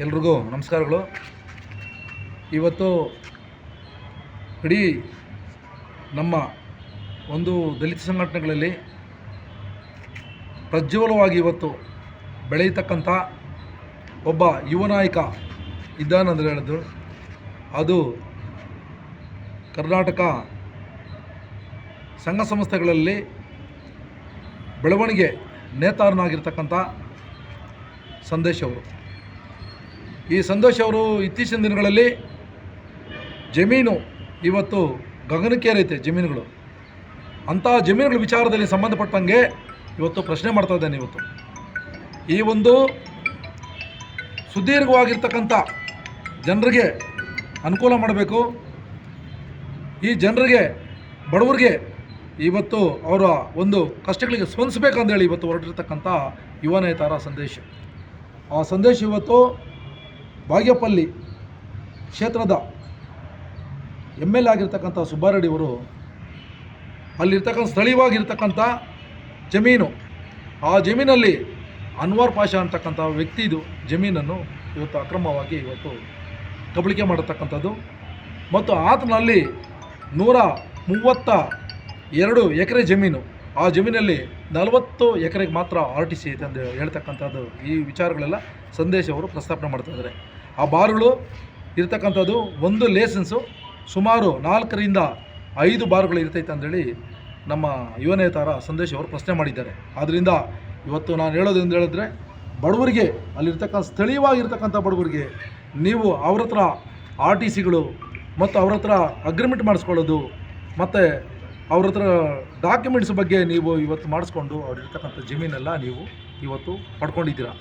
ಎಲ್ರಿಗೂ ನಮಸ್ಕಾರಗಳು. ಇವತ್ತು ಇಡೀ ನಮ್ಮ ಒಂದು ದಲಿತ ಸಂಘಟನೆಗಳಲ್ಲಿ ಪ್ರಜ್ವಲವಾಗಿ ಇವತ್ತು ಬೆಳೆಯತಕ್ಕಂಥ ಒಬ್ಬ ಯುವ ನಾಯಕ ಇದ್ದಾನಂದ್ರೆ ಹೇಳಿದ್ರು ಅದು ಕರ್ನಾಟಕ ಸಂಘ ಸಂಸ್ಥೆಗಳಲ್ಲಿ ಬೆಳವಣಿಗೆ ನೇತಾರನಾಗಿರ್ತಕ್ಕಂಥ ಸಂದೇಶ್ ಅವರು. ಈ ಸಂದೇಶ್ ಅವರು ಇತ್ತೀಚಿನ ದಿನಗಳಲ್ಲಿ ಜಮೀನು ಇವತ್ತು ಗಗನಕ್ಕೇರೈತೆ ಜಮೀನುಗಳು. ಅಂಥ ಜಮೀನುಗಳ ವಿಚಾರದಲ್ಲಿ ಸಂಬಂಧಪಟ್ಟಂಗೆ ಇವತ್ತು ಪ್ರಶ್ನೆ ಮಾಡ್ತಾ ಇದ್ದೇನೆ. ಇವತ್ತು ಈ ಒಂದು ಸುದೀರ್ಘವಾಗಿರ್ತಕ್ಕಂಥ ಜನರಿಗೆ ಅನುಕೂಲ ಮಾಡಬೇಕು, ಈ ಜನರಿಗೆ ಬಡವರಿಗೆ ಇವತ್ತು ಅವರ ಒಂದು ಕಷ್ಟಗಳಿಗೆ ಸ್ಪಂದಿಸಬೇಕಂದೇಳಿ ಇವತ್ತು ಹೊರಟಿರ್ತಕ್ಕಂಥ ಯುವ ನೇತಾರ ಸಂದೇಶ. ಆ ಸಂದೇಶ ಇವತ್ತು ಬಾಗೇಪಲ್ಲಿ ಕ್ಷೇತ್ರದ ML ಆಗಿರ್ತಕ್ಕಂಥ ಸುಬ್ಬಾರೆಡ್ಡಿ ಅವರು ಅಲ್ಲಿರ್ತಕ್ಕಂಥ ಸ್ಥಳೀಯವಾಗಿರ್ತಕ್ಕಂಥ ಜಮೀನು, ಆ ಜಮೀನಲ್ಲಿ ಅನ್ವರ್ ಪಾಷಾ ಅಂತಕ್ಕಂಥ ವ್ಯಕ್ತಿದು ಜಮೀನನ್ನು ಇವತ್ತು ಅಕ್ರಮವಾಗಿ ಇವತ್ತು ಕಬಳಿಕೆ ಮಾಡತಕ್ಕಂಥದ್ದು ಮತ್ತು ಆತನಲ್ಲಿ 132 ಎಕರೆ ಜಮೀನು, ಆ ಜಮೀನಲ್ಲಿ 40 ಎಕರೆಗೆ ಮಾತ್ರ RTC ಐತೆ ಅಂತ ಹೇಳ್ತಕ್ಕಂಥದ್ದು. ಈ ವಿಚಾರಗಳೆಲ್ಲ ಸಂದೇಶ ಅವರು ಪ್ರಸ್ತಾಪನೆ ಮಾಡ್ತಾಯಿದ್ದಾರೆ. ಆ ಬಾರ್ಗಳು ಇರ್ತಕ್ಕಂಥದ್ದು ಒಂದು ಲೈಸೆನ್ಸು ಸುಮಾರು 4 ರಿಂದ 5 ಬಾರ್ಗಳು ಇರ್ತೈತೆ ಅಂದೇಳಿ ನಮ್ಮ ಯುವ ನೇತಾರ ಸಂದೇಶ ಅವರು ಪ್ರಶ್ನೆ ಮಾಡಿದ್ದಾರೆ. ಆದ್ದರಿಂದ ಇವತ್ತು ನಾನು ಹೇಳೋದು ಎಂದು ಹೇಳಿದ್ರೆ, ಬಡವರಿಗೆ ಅಲ್ಲಿರ್ತಕ್ಕಂಥ ಸ್ಥಳೀಯವಾಗಿರ್ತಕ್ಕಂಥ ಬಡವರಿಗೆ ನೀವು ಅವ್ರ ಹತ್ರ RTCಗಳು ಮತ್ತು ಅವ್ರ ಹತ್ರ ಅಗ್ರಿಮೆಂಟ್ ಮಾಡಿಸ್ಕೊಳ್ಳೋದು ಮತ್ತು ಅವ್ರ ಹತ್ರ ಡಾಕ್ಯುಮೆಂಟ್ಸ್ ಬಗ್ಗೆ ನೀವು ಇವತ್ತು ಮಾಡಿಸ್ಕೊಂಡು ಅವ್ರಿರ್ತಕ್ಕಂಥ ಜಮೀನೆಲ್ಲ ನೀವು ಇವತ್ತು ಪಡ್ಕೊಂಡಿದ್ದೀರ.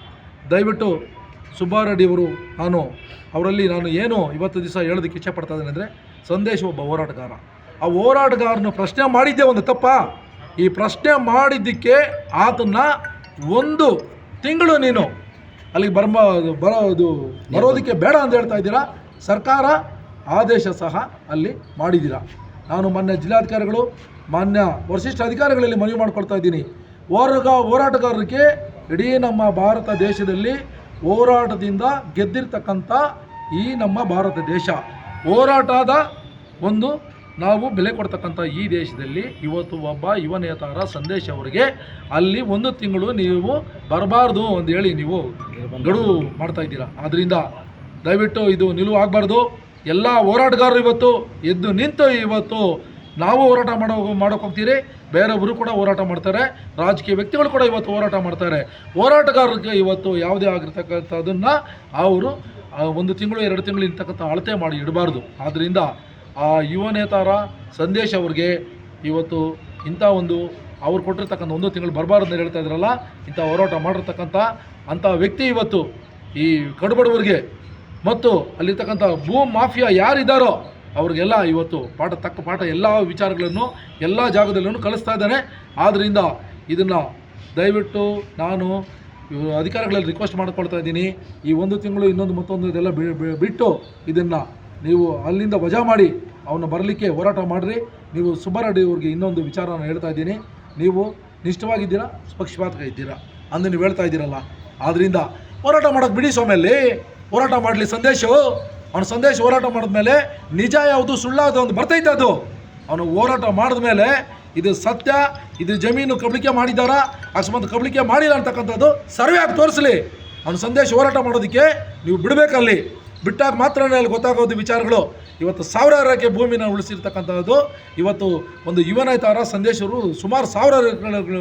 ದಯವಿಟ್ಟು ಸುಬ್ಬಾರೆಡ್ಡಿ ಅವರು, ಅವರಲ್ಲಿ ನಾನು ಏನು ಇವತ್ತು ದಿವಸ ಹೇಳೋದಕ್ಕೆ ಇಚ್ಛೆ ಪಡ್ತಾ ಇದ್ದೇನೆ ಅಂದರೆ, ಸಂದೇಶ ಒಬ್ಬ ಹೋರಾಟಗಾರ. ಆ ಹೋರಾಟಗಾರನ ಪ್ರಶ್ನೆ ಮಾಡಿದ್ದೆ ಒಂದು ತಪ್ಪ. ಈ ಪ್ರಶ್ನೆ ಮಾಡಿದ್ದಕ್ಕೆ ಆತನ್ನ 1 ತಿಂಗಳು ನೀನು ಅಲ್ಲಿಗೆ ಬರೋದಕ್ಕೆ ಬೇಡ ಅಂತ ಹೇಳ್ತಾ ಇದ್ದೀರಾ. ಸರ್ಕಾರ ಆದೇಶ ಸಹ ಅಲ್ಲಿ ಮಾಡಿದ್ದೀರಾ. ನಾನು ಮಾನ್ಯ ಜಿಲ್ಲಾಧಿಕಾರಿಗಳು, ಮಾನ್ಯ ವರಿಷ್ಠ ಅಧಿಕಾರಿಗಳಲ್ಲಿ ಮನವಿ ಮಾಡ್ಕೊಳ್ತಾ ಇದ್ದೀನಿ, ಹೋರಾಟಗಾರರಿಗೆ ಇಡೀ ನಮ್ಮ ಭಾರತ ದೇಶದಲ್ಲಿ ಹೋರಾಟದಿಂದ ಗೆದ್ದಿರ್ತಕ್ಕಂಥ ಈ ನಮ್ಮ ಭಾರತ ದೇಶ, ಹೋರಾಟದ ಒಂದು ನಾವು ಬೆಲೆ ಕೊಡ್ತಕ್ಕಂಥ ಈ ದೇಶದಲ್ಲಿ ಇವತ್ತು ಒಬ್ಬ ಯುವ ನೇತಾರ ಸಂದೇಶ ಅವರಿಗೆ ಅಲ್ಲಿ 1 ತಿಂಗಳು ನೀವು ಬರಬಾರ್ದು ಅಂತೇಳಿ ನೀವು ಗಡುವು ಮಾಡ್ತಾ ಇದ್ದೀರಾ. ಆದ್ದರಿಂದ ದಯವಿಟ್ಟು ಇದು ನಿಲುವು ಆಗಬಾರ್ದು. ಎಲ್ಲ ಹೋರಾಟಗಾರರು ಇವತ್ತು ಎದ್ದು ನಿಂತು ಇವತ್ತು ನಾವು ಹೋರಾಟ ಮಾಡೋಕೆ ಹೋಗ್ತೀರಿ, ಬೇರೆಯವರು ಕೂಡ ಹೋರಾಟ ಮಾಡ್ತಾರೆ, ರಾಜಕೀಯ ವ್ಯಕ್ತಿಗಳು ಕೂಡ ಇವತ್ತು ಹೋರಾಟ ಮಾಡ್ತಾರೆ. ಹೋರಾಟಗಾರರಿಗೆ ಇವತ್ತು ಯಾವುದೇ ಆಗಿರ್ತಕ್ಕಂಥದ್ದನ್ನು ಅವರು 1 ತಿಂಗಳು 2 ತಿಂಗಳು ಇರ್ತಕ್ಕಂಥ ಅಳತೆ ಮಾಡಿ ಇಡಬಾರ್ದು. ಆದ್ದರಿಂದ ಆ ಯುವ ನೇತಾರ ಸಂದೇಶ ಅವ್ರಿಗೆ ಇವತ್ತು ಇಂಥ ಒಂದು ಅವ್ರು ಕೊಟ್ಟಿರ್ತಕ್ಕಂಥ 1 ತಿಂಗಳು ಬರಬಾರ್ದು ಅಂತ ಹೇಳ್ತಾ ಇದ್ರಲ್ಲ, ಇಂಥ ಹೋರಾಟ ಮಾಡಿರ್ತಕ್ಕಂಥ ಅಂಥ ವ್ಯಕ್ತಿ ಇವತ್ತು ಈ ಕಡುಬಡವರಿಗೆ ಮತ್ತು ಅಲ್ಲಿರ್ತಕ್ಕಂಥ ಭೂ ಮಾಫಿಯಾ ಯಾರಿದ್ದಾರೋ ಅವ್ರಿಗೆಲ್ಲ ಇವತ್ತು ತಕ್ಕ ಪಾಠ ಎಲ್ಲ ವಿಚಾರಗಳನ್ನು ಎಲ್ಲ ಜಾಗದಲ್ಲೂ ಕಲಿಸ್ತಾ ಇದ್ದಾನೆ. ಆದ್ದರಿಂದ ಇದನ್ನು ದಯವಿಟ್ಟು ನಾನು ಅಧಿಕಾರಿಗಳಲ್ಲಿ ರಿಕ್ವೆಸ್ಟ್ ಮಾಡ್ಕೊಳ್ತಾ ಇದ್ದೀನಿ, ಈ 1 ತಿಂಗಳು ಇನ್ನೊಂದು ಮತ್ತೊಂದು ಇದೆಲ್ಲ ಬಿಟ್ಟು ಇದನ್ನು ನೀವು ಅಲ್ಲಿಂದ ವಜಾ ಮಾಡಿ ಅವನ್ನ ಬರಲಿಕ್ಕೆ ಹೋರಾಟ ಮಾಡಿರಿ. ನೀವು ಸುಬ್ಬಾರೆಡ್ಡಿ ಅವ್ರಿಗೆ ಇನ್ನೊಂದು ವಿಚಾರನ ಹೇಳ್ತಾ ಇದ್ದೀನಿ, ನೀವು ನಿಷ್ಠವಾಗಿದ್ದೀರಾ, ಪಕ್ಷಪಾತಕ ಇದ್ದೀರಾ ಅಂದು ನೀವು ಹೇಳ್ತಾ ಇದ್ದೀರಲ್ಲ. ಆದ್ದರಿಂದ ಹೋರಾಟ ಮಾಡೋಕ್ಕೆ ಬಿಡಿ ಸ್ವಾಮಿಯಲ್ಲಿ, ಹೋರಾಟ ಮಾಡಲಿ ಸಂದೇಶ. ಅವನ ಸಂದೇಶ ಹೋರಾಟ ಮಾಡಿದ್ಮೇಲೆ ನಿಜ ಯಾವುದು ಸುಳ್ಳಾವುದು ಒಂದು ಬರ್ತೈತೆ. ಅದು ಅವನು ಹೋರಾಟ ಮಾಡಿದ್ಮೇಲೆ ಇದು ಸತ್ಯ, ಇದು ಜಮೀನು ಕಬಳಿಕೆ ಮಾಡಿದ್ದಾರಾ, ಅಕಸ್ಮಾತ್ ಕಬಳಿಕೆ ಮಾಡಿಲ್ಲ ಅಂತಕ್ಕಂಥದ್ದು ಸರ್ವೆ ಆಗಿ ತೋರಿಸಲಿ. ಅವನ ಸಂದೇಶ ಹೋರಾಟ ಮಾಡೋದಕ್ಕೆ ನೀವು ಬಿಡಬೇಕಲ್ಲಿ, ಬಿಟ್ಟಾಗ ಮಾತ್ರ ಅಲ್ಲಿ ಗೊತ್ತಾಗೋದು ವಿಚಾರಗಳು. ಇವತ್ತು ಸಾವಿರಾರಕ್ಕೆ ಭೂಮಿನ ಉಳಿಸಿರ್ತಕ್ಕಂಥದ್ದು ಇವತ್ತು ಒಂದು ಯುವ ನೇತಾರ ಸಂದೇಶರು ಸುಮಾರು 1000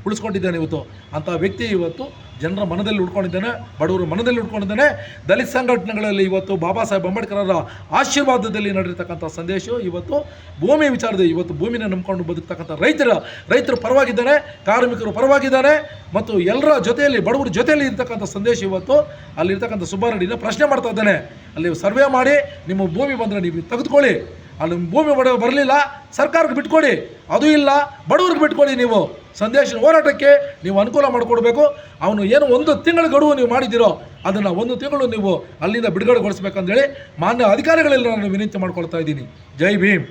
ಉಳಿಸ್ಕೊಂಡಿದ್ದಾನೆ. ಇವತ್ತು ಅಂಥ ವ್ಯಕ್ತಿ ಇವತ್ತು ಜನರ ಮನದಲ್ಲಿ ಉಳ್ಕೊಂಡಿದ್ದಾನೆ, ಬಡವರ ಮನದಲ್ಲಿ ಉಳ್ಕೊಂಡಿದ್ದಾನೆ. ದಲಿತ ಸಂಘಟನೆಗಳಲ್ಲಿ ಇವತ್ತು ಬಾಬಾ ಸಾಹೇಬ್ ಅಂಬೇಡ್ಕರರ ಆಶೀರ್ವಾದದಲ್ಲಿ ನಡೆದಿರ್ತಕ್ಕಂಥ ಸಂದೇಶ ಇವತ್ತು ಭೂಮಿ ವಿಚಾರದಲ್ಲಿ ಇವತ್ತು ಭೂಮಿನ ನಂಬ್ಕೊಂಡು ಬದುಕ್ತಕ್ಕಂಥ ರೈತರ ಪರವಾಗಿದ್ದಾನೆ, ಕಾರ್ಮಿಕರು ಪರವಾಗಿದ್ದಾನೆ ಮತ್ತು ಎಲ್ಲರ ಜೊತೆಯಲ್ಲಿ ಬಡವರ ಜೊತೆಯಲ್ಲಿ ಇರ್ತಕ್ಕಂಥ ಸಂದೇಶ ಇವತ್ತು ಅಲ್ಲಿರ್ತಕ್ಕಂಥ ಸುಬ್ಬಾರೆಡ್ಡಿನ ಪ್ರಶ್ನೆ ಮಾಡ್ತಾ ಇದ್ದಾನೆ. ಅಲ್ಲಿ ಸರ್ವೆ ಮಾಡಿ ನಿಮ್ಮ ಭೂಮಿ ಬಂದರೆ ನೀವು ತೆಗೆದುಕೊಳ್ಳಿ, ಅಲ್ಲಿ ಭೂಮಿ ಬರಲಿಲ್ಲ ಸರ್ಕಾರಕ್ಕೆ ಬಿಟ್ಕೊಡಿ, ಅದು ಇಲ್ಲ ಬಡವ್ರಿಗೆ ಬಿಟ್ಕೊಡಿ. ನೀವು ಸಂದೇಶ ಹೋರಾಟಕ್ಕೆ ನೀವು ಅನುಕೂಲ ಮಾಡಿಕೊಡ್ಬೇಕು. ಅವನು ಏನು 1 ತಿಂಗಳ ಗಡುವು ನೀವು ಮಾಡಿದ್ದೀರೋ ಅದನ್ನು 1 ತಿಂಗಳು ನೀವು ಅಲ್ಲಿಂದ ಬಿಡುಗಡೆಗೊಳಿಸ್ಬೇಕಂತೇಳಿ ಮಾನ್ಯ ಅಧಿಕಾರಿಗಳೆಲ್ಲ ನಾನು ವಿನಂತಿ ಮಾಡ್ಕೊಳ್ತಾ ಇದ್ದೀನಿ. ಜೈ ಭೀಮ್.